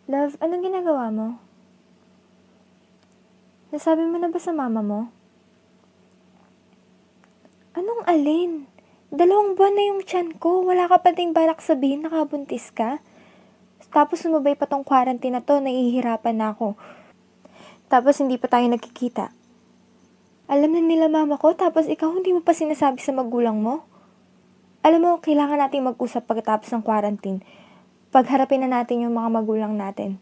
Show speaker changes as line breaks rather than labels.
Love, anong ginagawa mo? Nasabi mo na ba sa mama mo? Anong alin? 2 buwan na yung tiyan ko. Wala ka pa ding balak sabihin nakabuntis ka? Tapos sumabay pa tong quarantine na to, nahihirapan na ako. Tapos hindi pa tayo nagkikita. Alam na nila mama ko, tapos ikaw hindi mo pa sinasabi sa magulang mo? Alam mo, kailangan nating mag-usap pagkatapos ng quarantine. Pagharapin na natin yung mga magulang natin.